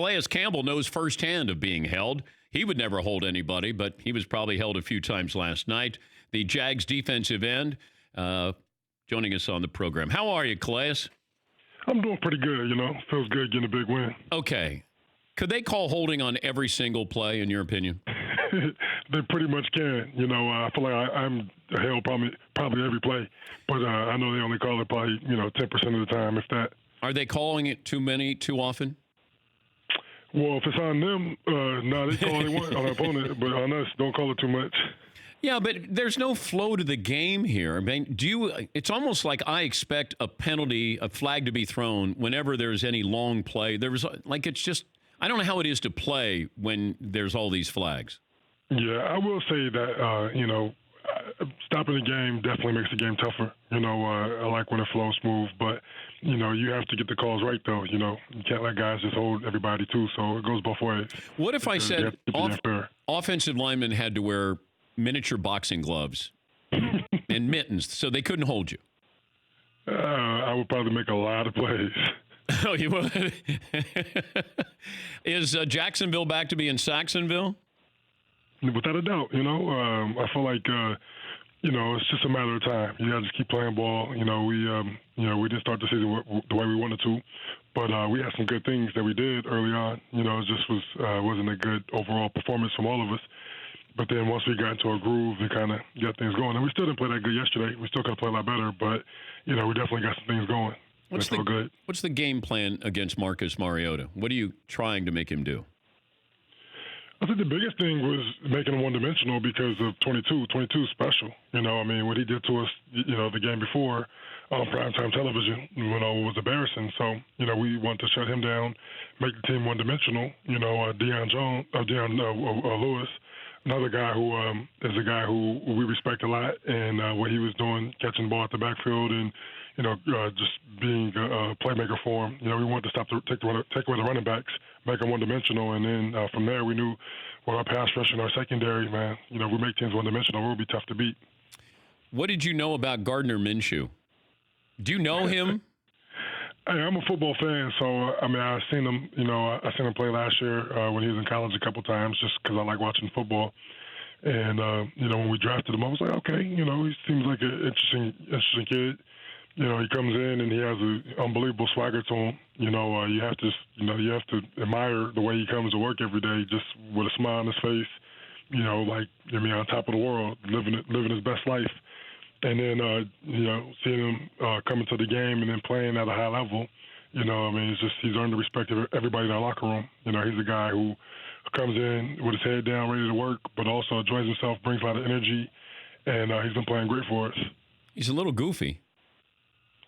Calais Campbell knows firsthand of being held. He would never hold anybody, but he was probably held a few times last night. The Jags defensive end joining us on the program. How are you, Calais? I'm doing pretty good, Feels good getting a big win. Okay. Could they call holding on every single play, in your opinion? They pretty much can. I feel like I'm held probably every play, but I know they only call it probably 10% of the time, if that. Are they calling it too many, too often? Well, if it's on them, no, they call it on the opponent, but on us, don't call it too much. Yeah, but there's no flow to the game here. I mean, it's almost like I expect a penalty, a flag to be thrown whenever there's any long play. It's just, I don't know how it is to play when there's all these flags. Yeah, I will say that, stopping the game definitely makes the game tougher. I like when it flows smooth, but, you have to get the calls right, though. You can't let guys just hold everybody, too, so it goes both ways. What if I said offensive linemen had to wear miniature boxing gloves and mittens so they couldn't hold you? I would probably make a lot of plays. Oh, you would? Is Jacksonville back to be in Saxonville? Without a doubt, I feel like, it's just a matter of time. You got to just keep playing ball. We didn't start the season the way we wanted to, but we had some good things that we did early on. It just wasn't a good overall performance from all of us. But then once we got into a groove, we kind of got things going. And we still didn't play that good yesterday. We still could have played a lot better, but, we definitely got some things going. What's the game plan against Marcus Mariota? What are you trying to make him do? I think the biggest thing was making him one-dimensional because of 22. 22 is special. What he did to us, the game before on primetime television, was embarrassing. So, we want to shut him down, make the team one-dimensional. Deion Lewis, another guy who is a guy who we respect a lot, and what he was doing, catching the ball at the backfield and, just being a playmaker for him. We wanted to take away the running backs, make them one-dimensional, and then from there we knew with our pass rush and our secondary, man, we make teams one-dimensional, we'll be tough to beat. What did you know about Gardner Minshew? Do you know him? Hey, I'm a football fan, so I've seen him. I seen him play last year when he was in college a couple times, just because I like watching football. And when we drafted him, I was like, okay, he seems like an interesting kid. He comes in and he has an unbelievable swagger to him. You have to admire the way he comes to work every day, just with a smile on his face. On top of the world, living his best life. And then, seeing him coming to the game and then playing at a high level, it's just he's earned the respect of everybody in our locker room. He's a guy who comes in with his head down, ready to work, but also enjoys himself, brings a lot of energy, and he's been playing great for us. He's a little goofy.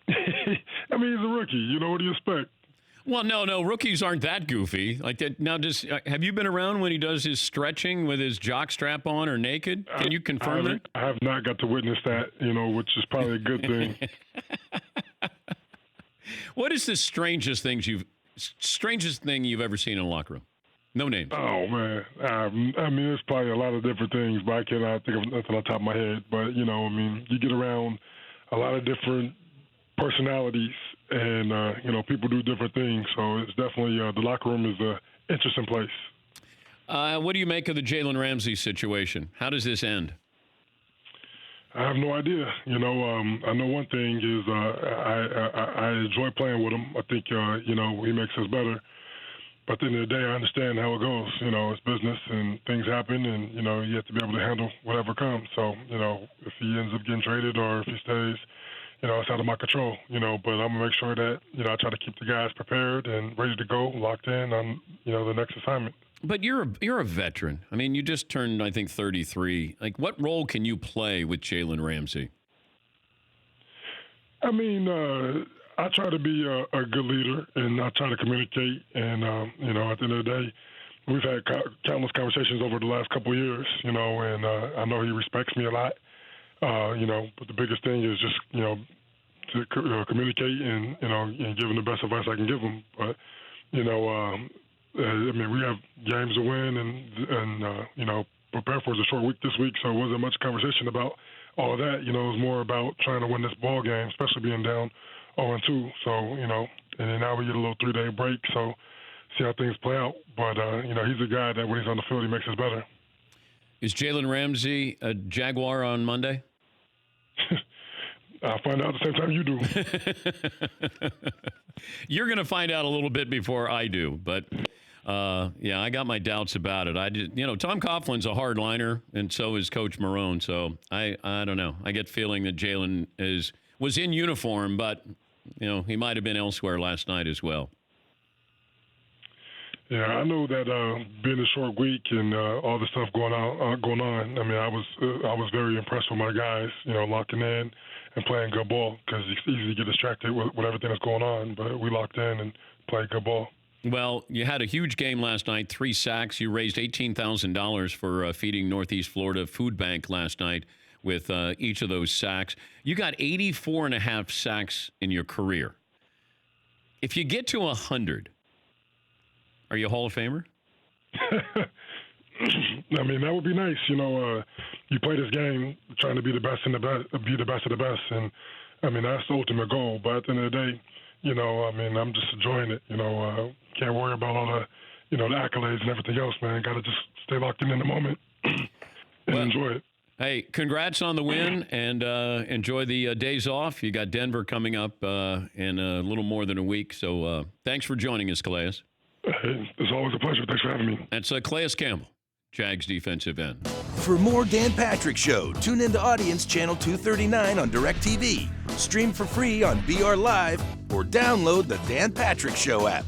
He's a rookie. What do you expect? Well, no, rookies aren't that goofy. Like that. Now, have you been around when he does his stretching with his jock strap on or naked? Can you confirm that? I have not got to witness that, which is probably a good thing. What is the strangest thing you've ever seen in a locker room? No names. Oh, man. There's probably a lot of different things, but I cannot think of nothing on top of my head. But, you get around a lot of different personalities, and people do different things. So it's definitely the locker room is an interesting place. What do you make of the Jalen Ramsey situation? How does this end? I have no idea. I know one thing is I enjoy playing with him. I think he makes us better. But at the end of the day, I understand how it goes. It's business and things happen, and you have to be able to handle whatever comes. So if he ends up getting traded or if he stays, it's out of my control, but I'm going to make sure that, I try to keep the guys prepared and ready to go, locked in on, the next assignment. But you're a veteran. You just turned, I think, 33. Like, what role can you play with Jalen Ramsey? I try to be a good leader, and I try to communicate. And, at the end of the day, we've had countless conversations over the last couple of years, and I know he respects me a lot. But the biggest thing is just, to communicate and, and give him the best advice I can give him. But, we have games to win and prepare for. It's a short week this week, so it wasn't much conversation about all of that. It was more about trying to win this ball game, especially being down 0-2. So, and then now we get a little 3-day break. So see how things play out. But he's a guy that when he's on the field, he makes us better. Is Jalen Ramsey a Jaguar on Monday? I'll find out at the same time you do. You're going to find out a little bit before I do, but I got my doubts about it. Tom Coughlin's a hardliner, and so is Coach Marone. So I don't know. I get the feeling that Jalen was in uniform, but he might have been elsewhere last night as well. Yeah, I know that being a short week and all the stuff going on. I mean, I was very impressed with my guys. Locking in and playing good ball, because it's easy to get distracted with everything that's going on. But we locked in and played good ball. Well, you had a huge game last night, 3 sacks. You raised $18,000 for feeding Northeast Florida Food Bank last night with each of those sacks. You got 84.5 sacks in your career. If you get to 100, are you a Hall of Famer? I mean, that would be nice. You play this game trying to be the best and be the best of the best, and I mean that's the ultimate goal. But at the end of the day, I'm just enjoying it. Can't worry about all the, the accolades and everything else, man. Got to just stay locked in the moment and enjoy it. Hey, congrats on the win, and enjoy the days off. You got Denver coming up in a little more than a week, so thanks for joining us, Calais. Hey, it's always a pleasure. Thanks for having me. That's Calais Campbell, Jags defensive end. For more Dan Patrick Show, tune into Audience Channel 239 on DirecTV. Stream for free on BR Live or download the Dan Patrick Show app.